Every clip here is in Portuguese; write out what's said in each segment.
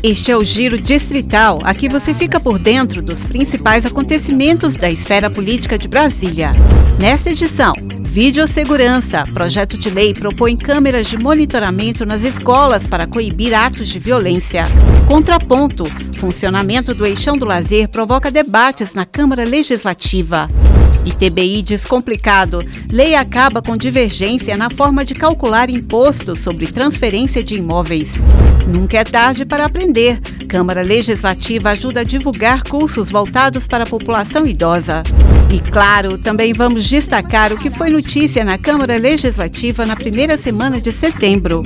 Este é o Giro Distrital. Aqui você fica por dentro dos principais acontecimentos da esfera política de Brasília. Nesta edição, videossegurança. Projeto de lei propõe câmeras de monitoramento nas escolas para coibir atos de violência. Contraponto. Funcionamento do Eixão do Lazer provoca debates na Câmara Legislativa. ITBI descomplicado. Lei acaba com divergência na forma de calcular imposto sobre transferência de imóveis. Nunca é tarde para aprender. Câmara Legislativa ajuda a divulgar cursos voltados para a população idosa. E, claro, também vamos destacar o que foi notícia na Câmara Legislativa na primeira semana de setembro.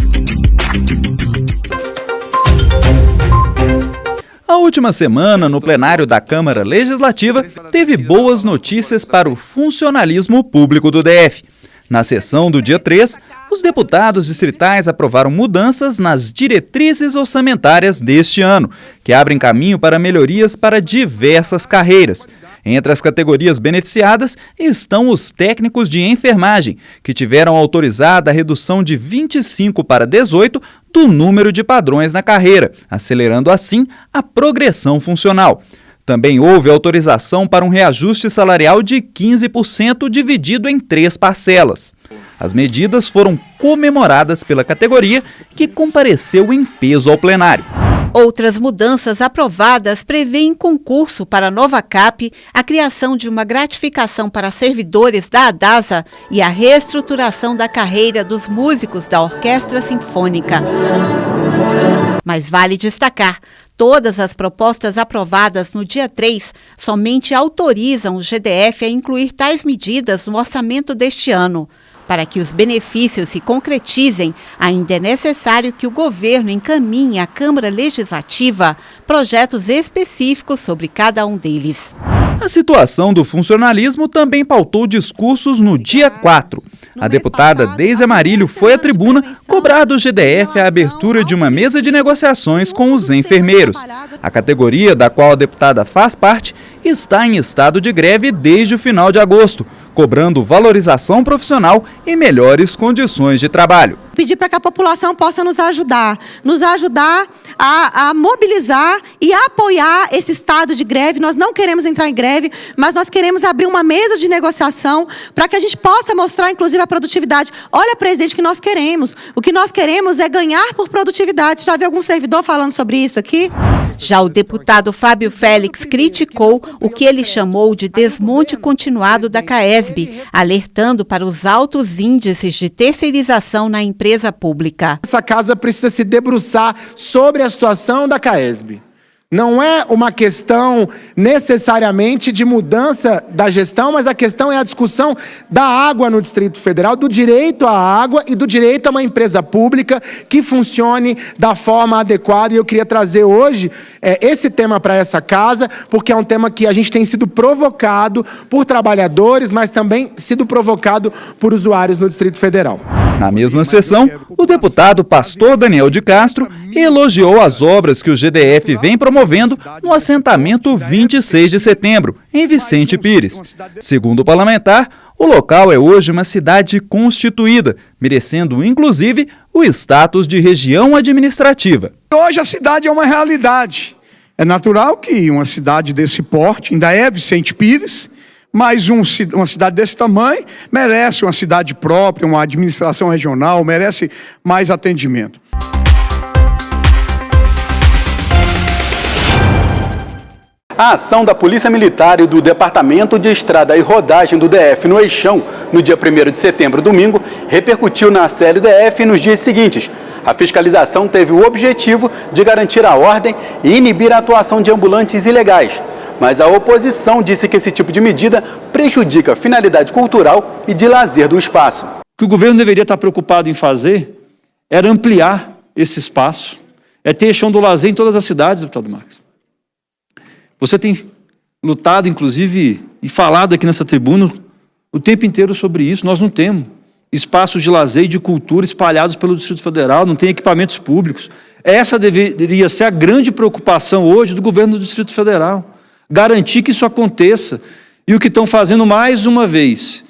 A última semana, no plenário da Câmara Legislativa, teve boas notícias para o funcionalismo público do DF. Na sessão do dia 3, os deputados distritais aprovaram mudanças nas diretrizes orçamentárias deste ano, que abrem caminho para melhorias para diversas carreiras. Entre as categorias beneficiadas estão os técnicos de enfermagem, que tiveram autorizada a redução de 25 para 18 do número de padrões na carreira, acelerando assim a progressão funcional. Também houve autorização para um reajuste salarial de 15% dividido em 3 parcelas. As medidas foram comemoradas pela categoria, que compareceu em peso ao plenário. Outras mudanças aprovadas prevêem concurso para a nova CAP, a criação de uma gratificação para servidores da ADASA e a reestruturação da carreira dos músicos da Orquestra Sinfônica. Mas vale destacar, todas as propostas aprovadas no dia 3 somente autorizam o GDF a incluir tais medidas no orçamento deste ano. Para que os benefícios se concretizem, ainda é necessário que o governo encaminhe à Câmara Legislativa projetos específicos sobre cada um deles. A situação do funcionalismo também pautou discursos no dia 4. A deputada Deise Amarilho foi à tribuna cobrar do GDF a abertura de uma mesa de negociações com os enfermeiros. A categoria da qual a deputada faz parte está em estado de greve desde o final de agosto, cobrando valorização profissional e melhores condições de trabalho. Pedir para que a população possa nos ajudar a mobilizar e a apoiar esse estado de greve. Nós não queremos entrar em greve, mas nós queremos abrir uma mesa de negociação para que a gente possa mostrar, inclusive, a produtividade. Olha, presidente, o que nós queremos. O que nós queremos é ganhar por produtividade. Já viu algum servidor falando sobre isso aqui? Já o deputado Fábio Félix criticou o que ele chamou de desmonte continuado da CAESB, alertando para os altos índices de terceirização na empresa pública. Essa casa precisa se debruçar sobre a situação da CAESB. Não é uma questão necessariamente de mudança da gestão, mas a questão é a discussão da água no Distrito Federal, do direito à água e do direito a uma empresa pública que funcione da forma adequada. E eu queria trazer hoje esse tema para essa casa, porque é um tema que a gente tem sido provocado por trabalhadores, mas também sido provocado por usuários no Distrito Federal. Na mesma sessão, o deputado pastor Daniel de Castro elogiou as obras que o GDF vem promovendo no assentamento 26 de setembro, em Vicente Pires. Segundo o parlamentar, o local é hoje uma cidade constituída, merecendo inclusive o status de região administrativa. Hoje a cidade é uma realidade. É natural que uma cidade desse porte, ainda é Vicente Pires, mas uma cidade desse tamanho merece uma cidade própria, uma administração regional, merece mais atendimento. A ação da Polícia Militar e do Departamento de Estrada e Rodagem do DF no Eixão, no dia 1º de setembro, domingo, repercutiu na CLDF nos dias seguintes. A fiscalização teve o objetivo de garantir a ordem e inibir a atuação de ambulantes ilegais. Mas a oposição disse que esse tipo de medida prejudica a finalidade cultural e de lazer do espaço. O que o governo deveria estar preocupado em fazer era ampliar esse espaço, é ter Eixão do Lazer em todas as cidades, deputado Marques. Você tem lutado, inclusive, e falado aqui nessa tribuna o tempo inteiro sobre isso. Nós não temos espaços de lazer e de cultura espalhados pelo Distrito Federal, não tem equipamentos públicos. Essa deveria ser a grande preocupação hoje do governo do Distrito Federal. Garantir que isso aconteça. E o que estão fazendo mais uma vez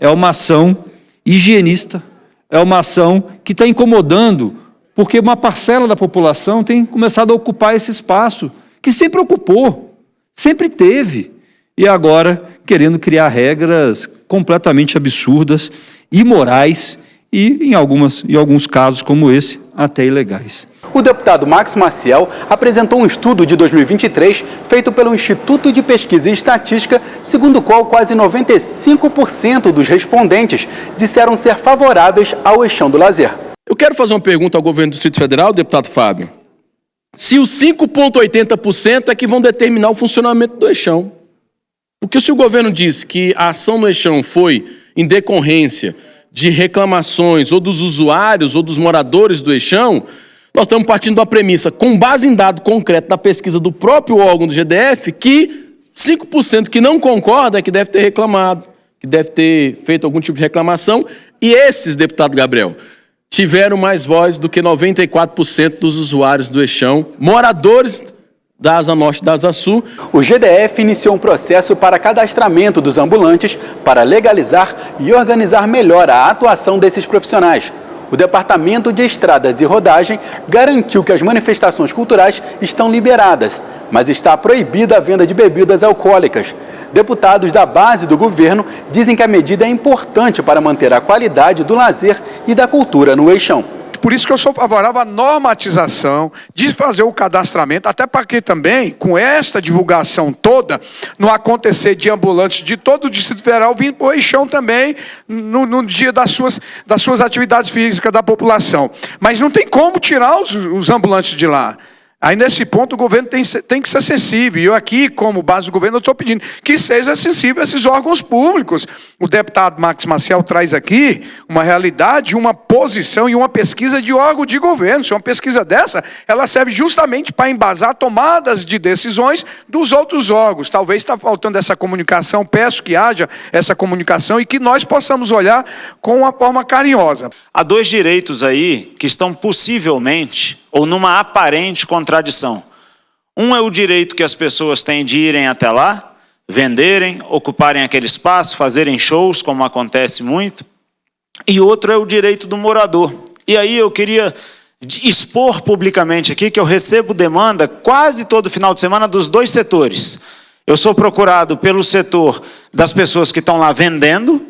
é uma ação higienista, é uma ação que está incomodando porque uma parcela da população tem começado a ocupar esse espaço, que sempre ocupou, sempre teve, e agora querendo criar regras completamente absurdas, imorais e, em alguns casos como esse, até ilegais. O deputado Max Maciel apresentou um estudo de 2023 feito pelo Instituto de Pesquisa e Estatística, segundo o qual quase 95% dos respondentes disseram ser favoráveis ao Eixão do Lazer. Eu quero fazer uma pergunta ao governo do Distrito Federal, deputado Fábio. Se os 5,80% é que vão determinar o funcionamento do Eixão. Porque se o governo diz que a ação no Eixão foi em decorrência de reclamações ou dos usuários ou dos moradores do Eixão, nós estamos partindo da premissa, com base em dado concreto da pesquisa do próprio órgão do GDF, que 5% que não concorda é que deve ter reclamado, que deve ter feito algum tipo de reclamação, e esses, deputado Gabriel, tiveram mais voz do que 94% dos usuários do Eixão, moradores da Asa Norte e da Asa Sul. O GDF iniciou um processo para cadastramento dos ambulantes para legalizar e organizar melhor a atuação desses profissionais. O Departamento de Estradas e Rodagem garantiu que as manifestações culturais estão liberadas, mas está proibida a venda de bebidas alcoólicas. Deputados da base do governo dizem que a medida é importante para manter a qualidade do lazer e da cultura no Eixão. Por isso que eu sou favorável à normatização, de fazer o cadastramento, até para que também, com esta divulgação toda, não acontecer de ambulantes de todo o Distrito Federal vir para o Eixão também, no dia das suas atividades físicas da população. Mas não tem como tirar os ambulantes de lá. Aí, nesse ponto, o governo tem que ser sensível. E eu aqui, como base do governo, eu estou pedindo que seja sensível a esses órgãos públicos. O deputado Max Maciel traz aqui uma realidade, uma posição e uma pesquisa de órgão de governo. Se uma pesquisa dessa, ela serve justamente para embasar tomadas de decisões dos outros órgãos. Talvez está faltando essa comunicação, peço que haja essa comunicação e que nós possamos olhar com uma forma carinhosa. Há dois direitos aí que estão possivelmente ou numa aparente contradição. Um é o direito que as pessoas têm de irem até lá, venderem, ocuparem aquele espaço, fazerem shows, como acontece muito. E outro é o direito do morador. E aí eu queria expor publicamente aqui que eu recebo demanda quase todo final de semana dos dois setores. Eu sou procurado pelo setor das pessoas que estão lá vendendo,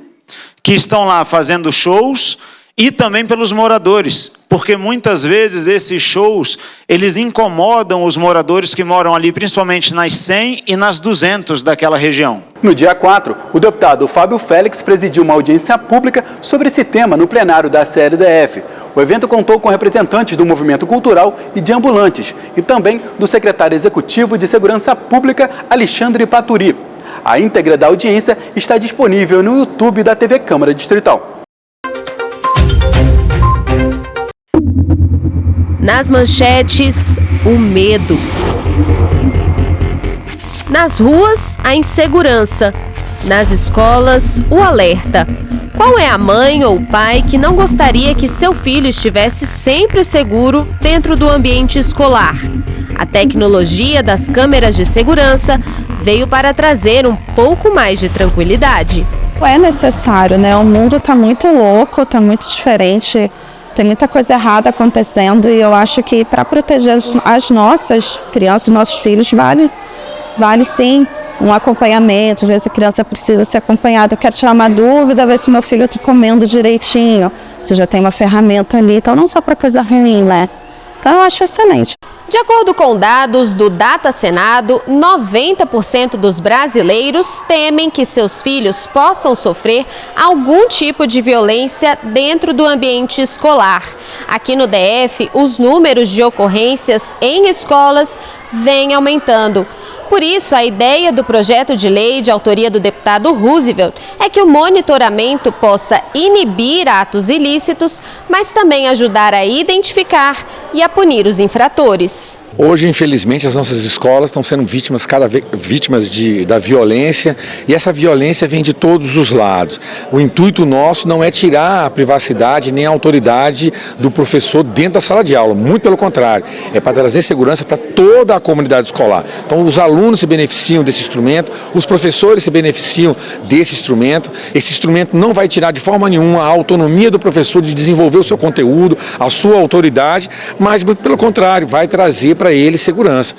que estão lá fazendo shows, e também pelos moradores, porque muitas vezes esses shows, eles incomodam os moradores que moram ali, principalmente nas 100 e nas 200 daquela região. No dia 4, o deputado Fábio Félix presidiu uma audiência pública sobre esse tema no plenário da CLDF. O evento contou com representantes do movimento cultural e de ambulantes, e também do secretário executivo de Segurança Pública, Alexandre Paturi. A íntegra da audiência está disponível no YouTube da TV Câmara Distrital. Nas manchetes, o medo. Nas ruas, a insegurança. Nas escolas, o alerta. Qual é a mãe ou o pai que não gostaria que seu filho estivesse sempre seguro dentro do ambiente escolar? A tecnologia das câmeras de segurança veio para trazer um pouco mais de tranquilidade. É necessário, né? O mundo está muito louco, está muito diferente. Tem muita coisa errada acontecendo e eu acho que para proteger as nossas crianças, nossos filhos, vale sim um acompanhamento. Às vezes a criança precisa ser acompanhada. Eu quero tirar uma dúvida, ver se meu filho está comendo direitinho. Você já tem uma ferramenta ali, então não só para coisa ruim, né? Então eu acho excelente. De acordo com dados do Data Senado, 90% dos brasileiros temem que seus filhos possam sofrer algum tipo de violência dentro do ambiente escolar. Aqui no DF, os números de ocorrências em escolas vêm aumentando. Por isso, a ideia do projeto de lei de autoria do deputado Roosevelt é que o monitoramento possa inibir atos ilícitos, mas também ajudar a identificar e a punir os infratores. Hoje, infelizmente, as nossas escolas estão sendo vítimas da violência, e essa violência vem de todos os lados. O intuito nosso não é tirar a privacidade nem a autoridade do professor dentro da sala de aula, muito pelo contrário, é para trazer segurança para toda a comunidade escolar. Então, os alunos se beneficiam desse instrumento, os professores se beneficiam desse instrumento. Esse instrumento não vai tirar de forma nenhuma a autonomia do professor de desenvolver o seu conteúdo, a sua autoridade, mas, pelo contrário, vai trazer para ele segurança.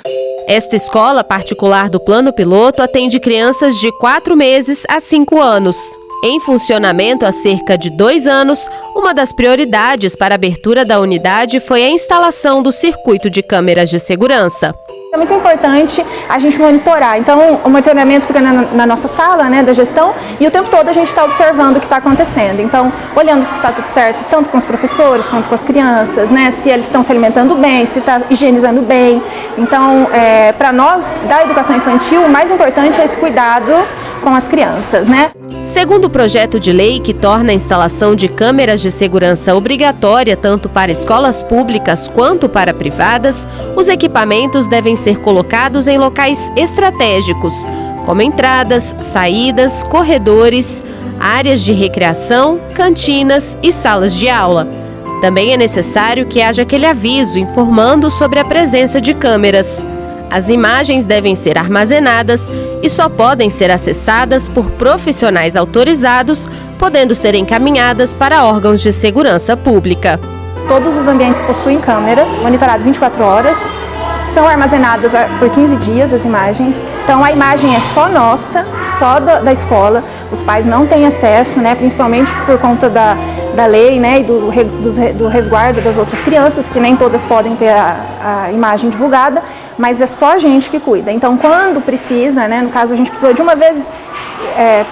Esta escola particular do Plano Piloto atende crianças de 4 meses a 5 anos. Em funcionamento há cerca de 2 anos, uma das prioridades para a abertura da unidade foi a instalação do circuito de câmeras de segurança. É muito importante a gente monitorar. Então, o monitoramento fica na nossa sala, né, da gestão, e o tempo todo a gente está observando o que está acontecendo. Então, olhando se está tudo certo, tanto com os professores quanto com as crianças, né, se eles estão se alimentando bem, se está higienizando bem. Então, para nós, da educação infantil, o mais importante é esse cuidado com as crianças, né? Segundo o projeto de lei que torna a instalação de câmeras de segurança obrigatória tanto para escolas públicas quanto para privadas, os equipamentos devem ser colocados em locais estratégicos, como entradas, saídas, corredores, áreas de recreação, cantinas e salas de aula. Também é necessário que haja aquele aviso informando sobre a presença de câmeras. As imagens devem ser armazenadas e só podem ser acessadas por profissionais autorizados, podendo ser encaminhadas para órgãos de segurança pública. Todos os ambientes possuem câmera, monitorado 24 horas. São armazenadas por 15 dias as imagens, então a imagem é só nossa, só da escola, os pais não têm acesso, né, principalmente por conta da lei, né, e do resguardo das outras crianças, que nem todas podem ter a imagem divulgada, mas é só a gente que cuida. Então, quando precisa, né, no caso a gente precisou de uma vez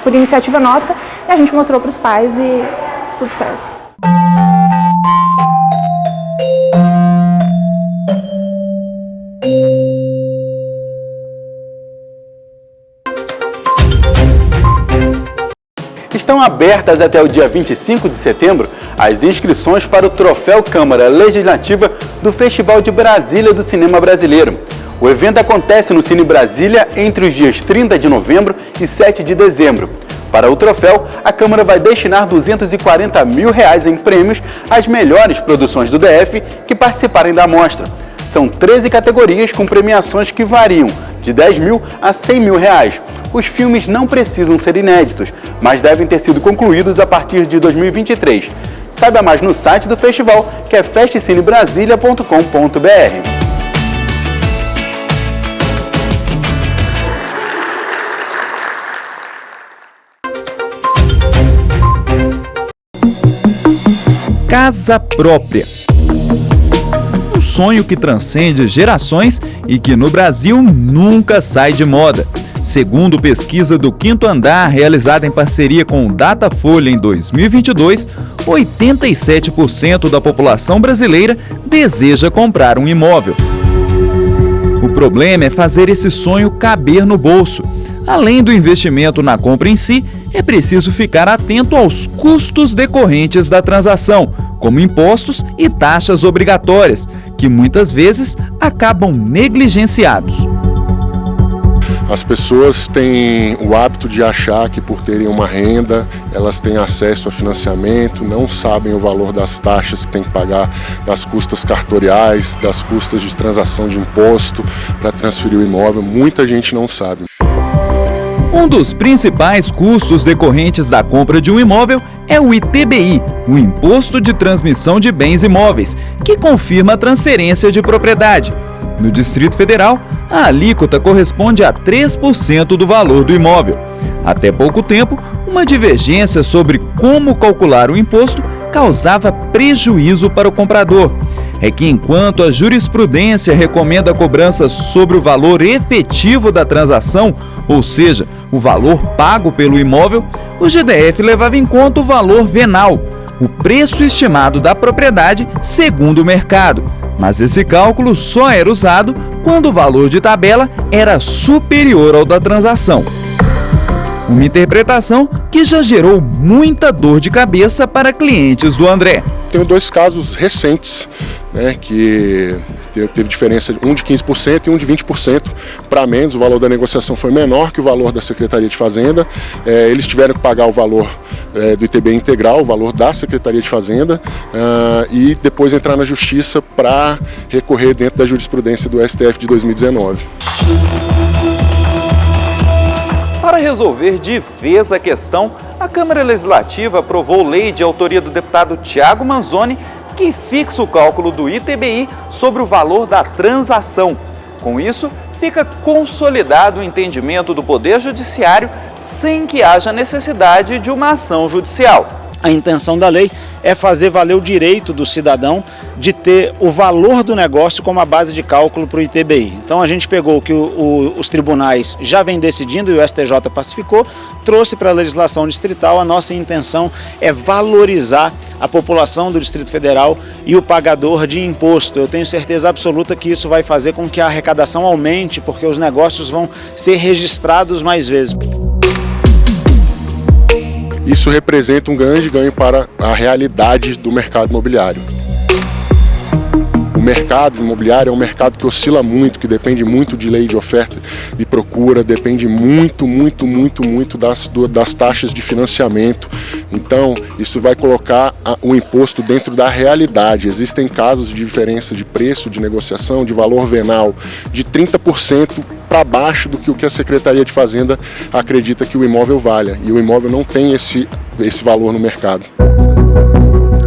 por iniciativa nossa, e a gente mostrou para os pais e tudo certo. Estão abertas até o dia 25 de setembro as inscrições para o Troféu Câmara Legislativa do Festival de Brasília do Cinema Brasileiro. O evento acontece no Cine Brasília entre os dias 30 de novembro e 7 de dezembro. Para o troféu, a Câmara vai destinar R$ 240 mil em prêmios às melhores produções do DF que participarem da mostra. São 13 categorias com premiações que variam de R$ 10 mil a R$ 100 mil. Os filmes não precisam ser inéditos, mas devem ter sido concluídos a partir de 2023. Saiba mais no site do festival, que é festcinebrasilia.com.br. Casa própria. Um sonho que transcende gerações e que no Brasil nunca sai de moda. Segundo pesquisa do Quinto Andar, realizada em parceria com o Datafolha em 2022, 87% da população brasileira deseja comprar um imóvel. O problema é fazer esse sonho caber no bolso. Além do investimento na compra em si, é preciso ficar atento aos custos decorrentes da transação, como impostos e taxas obrigatórias, que muitas vezes acabam negligenciados. As pessoas têm o hábito de achar que por terem uma renda, elas têm acesso a financiamento, não sabem o valor das taxas que tem que pagar, das custas cartoriais, das custas de transação de imposto para transferir o imóvel. Muita gente não sabe. Um dos principais custos decorrentes da compra de um imóvel é o ITBI, o Imposto de Transmissão de Bens Imóveis, que confirma a transferência de propriedade. No Distrito Federal, a alíquota corresponde a 3% do valor do imóvel. Até pouco tempo, uma divergência sobre como calcular o imposto causava prejuízo para o comprador. É que enquanto a jurisprudência recomenda a cobrança sobre o valor efetivo da transação, ou seja, o valor pago pelo imóvel, o GDF levava em conta o valor venal, o preço estimado da propriedade segundo o mercado. Mas esse cálculo só era usado quando o valor de tabela era superior ao da transação. Uma interpretação que já gerou muita dor de cabeça para clientes do André. Tenho 2 casos recentes, que teve diferença, um de 15% e um de 20% para menos. O valor da negociação foi menor que o valor da Secretaria de Fazenda. Eles tiveram que pagar o valor do ITBI integral, o valor da Secretaria de Fazenda, e depois entrar na Justiça para recorrer dentro da jurisprudência do STF de 2019. Para resolver de vez a questão, a Câmara Legislativa aprovou lei de autoria do deputado Thiago Manzoni, que fixa o cálculo do ITBI sobre o valor da transação. Com isso, fica consolidado o entendimento do Poder Judiciário sem que haja necessidade de uma ação judicial. A intenção da lei é fazer valer o direito do cidadão de ter o valor do negócio como a base de cálculo para o ITBI. Então a gente pegou o que os tribunais já vêm decidindo e o STJ pacificou, trouxe para a legislação distrital. A nossa intenção é valorizar a população do Distrito Federal e o pagador de imposto. Eu tenho certeza absoluta que isso vai fazer com que a arrecadação aumente, porque os negócios vão ser registrados mais vezes. Isso representa um grande ganho para a realidade do mercado imobiliário. O mercado imobiliário é um mercado que oscila muito, que depende muito de lei de oferta e procura, depende muito das taxas de financiamento. Então, isso vai colocar o imposto dentro da realidade. Existem casos de diferença de preço, de negociação, de valor venal de 30% para baixo do que a Secretaria de Fazenda acredita que o imóvel valha. E o imóvel não tem esse valor no mercado.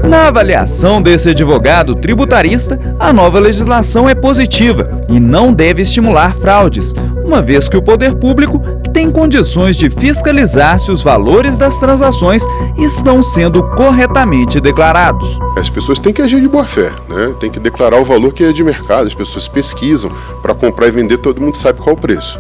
Na avaliação desse advogado tributarista, a nova legislação é positiva e não deve estimular fraudes, uma vez que o poder público tem condições de fiscalizar se os valores das transações estão sendo corretamente declarados. As pessoas têm que agir de boa fé, né? Tem que declarar o valor que é de mercado, as pessoas pesquisam para comprar e vender, todo mundo sabe qual é o preço.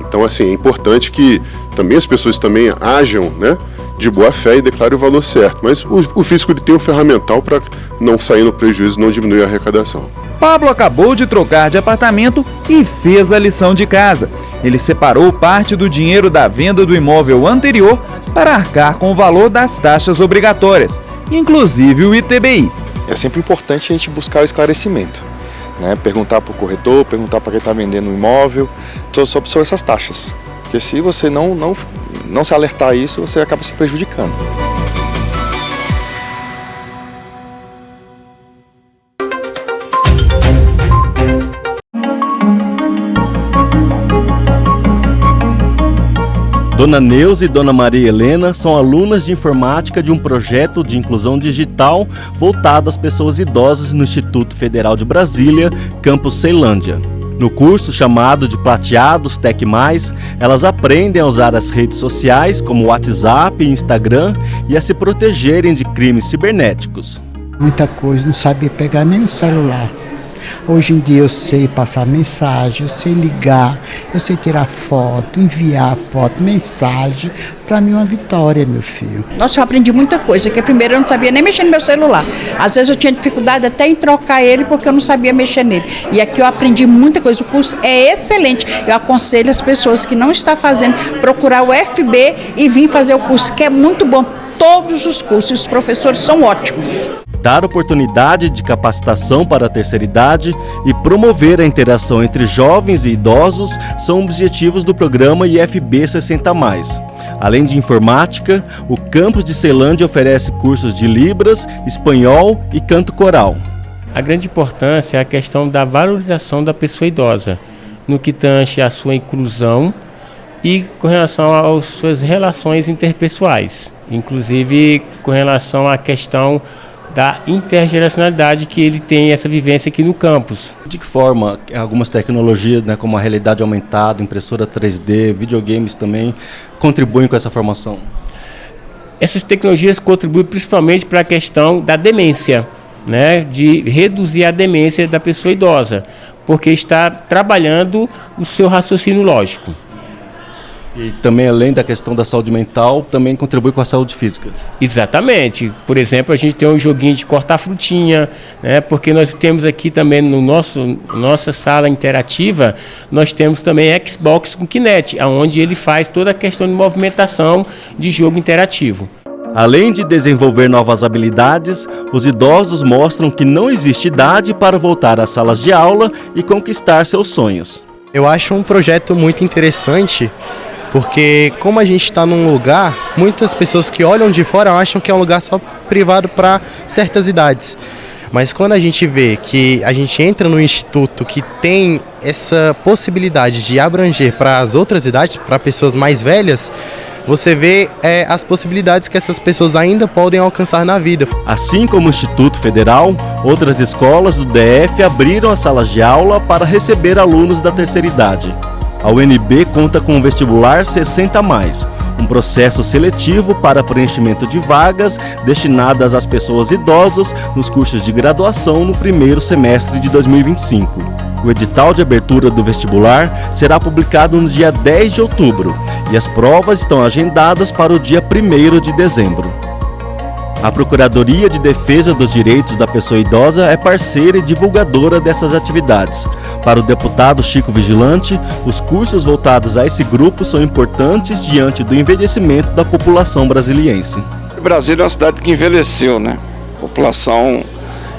Então, assim, é importante que também as pessoas também ajam, né, de boa fé e declare o valor certo. Mas o fisco tem um ferramental para não sair no prejuízo e não diminuir a arrecadação. Pablo acabou de trocar de apartamento e fez a lição de casa. Ele separou parte do dinheiro da venda do imóvel anterior para arcar com o valor das taxas obrigatórias, inclusive o ITBI. É sempre importante a gente buscar o esclarecimento, né? Perguntar para o corretor, perguntar para quem está vendendo o imóvel sobre essas taxas. Porque se você não se alertar a isso, você acaba se prejudicando. Dona Neuza e Dona Maria Helena são alunas de informática de um projeto de inclusão digital voltado às pessoas idosas no Instituto Federal de Brasília, campus Ceilândia. No curso chamado de Prateados Tec+, elas aprendem a usar as redes sociais como WhatsApp e Instagram e a se protegerem de crimes cibernéticos. Muita coisa, não sabia pegar nem o celular. Hoje em dia eu sei passar mensagem, eu sei ligar, eu sei tirar foto, enviar foto, mensagem. Para mim é uma vitória, meu filho. Nossa, eu aprendi muita coisa, que primeiro eu não sabia nem mexer no meu celular. Às vezes eu tinha dificuldade até em trocar ele porque eu não sabia mexer nele. E aqui eu aprendi muita coisa, o curso é excelente. Eu aconselho as pessoas que não estão fazendo, procurar o FB e vir fazer o curso, que é muito bom. Todos os cursos, os professores são ótimos. Dar oportunidade de capacitação para a terceira idade e promover a interação entre jovens e idosos são objetivos do programa IFB 60+. Além de informática, o campus de Ceilândia oferece cursos de Libras, espanhol e canto coral. A grande importância é a questão da valorização da pessoa idosa, no que tange à sua inclusão e com relação às suas relações interpessoais, inclusive com relação à questão da intergeracionalidade que ele tem essa vivência aqui no campus. De que forma algumas tecnologias, como a realidade aumentada, impressora 3D, videogames também, contribuem com essa formação? Essas tecnologias contribuem principalmente para a questão da demência, né, de reduzir a demência da pessoa idosa, porque está trabalhando o seu raciocínio lógico. E também, além da questão da saúde mental, também contribui com a saúde física. Exatamente. Por exemplo, a gente tem um joguinho de cortar frutinha, né? Porque nós temos aqui também no nossa sala interativa, nós temos também Xbox com Kinect, onde ele faz toda a questão de movimentação de jogo interativo. Além de desenvolver novas habilidades, os idosos mostram que não existe idade para voltar às salas de aula e conquistar seus sonhos. Eu acho um projeto muito interessante, porque como a gente está num lugar, muitas pessoas que olham de fora acham que é um lugar só privado para certas idades. Mas quando a gente vê que a gente entra no instituto que tem essa possibilidade de abranger para as outras idades, para pessoas mais velhas, você vê as possibilidades que essas pessoas ainda podem alcançar na vida. Assim como o Instituto Federal, outras escolas do DF abriram as salas de aula para receber alunos da terceira idade. A UNB conta com o vestibular 60+, um processo seletivo para preenchimento de vagas destinadas às pessoas idosas nos cursos de graduação no primeiro semestre de 2025. O edital de abertura do vestibular será publicado no dia 10 de outubro e as provas estão agendadas para o dia 1º de dezembro. A Procuradoria de Defesa dos Direitos da Pessoa Idosa é parceira e divulgadora dessas atividades. Para o deputado Chico Vigilante, os cursos voltados a esse grupo são importantes diante do envelhecimento da população brasiliense. O Brasil é uma cidade que envelheceu, né? População,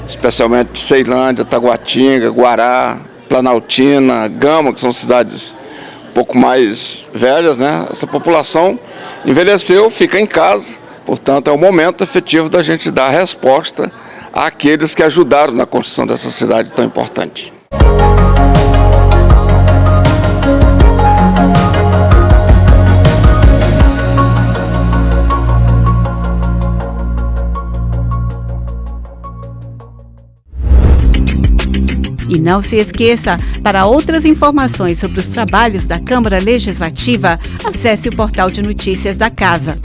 especialmente de Ceilândia, Taguatinga, Guará, Planaltina, Gama, que são cidades um pouco mais velhas, né? Essa população envelheceu, fica em casa. Portanto, é o momento efetivo da gente dar resposta àqueles que ajudaram na construção dessa cidade tão importante. E não se esqueça, para outras informações sobre os trabalhos da Câmara Legislativa, acesse o portal de notícias da Casa.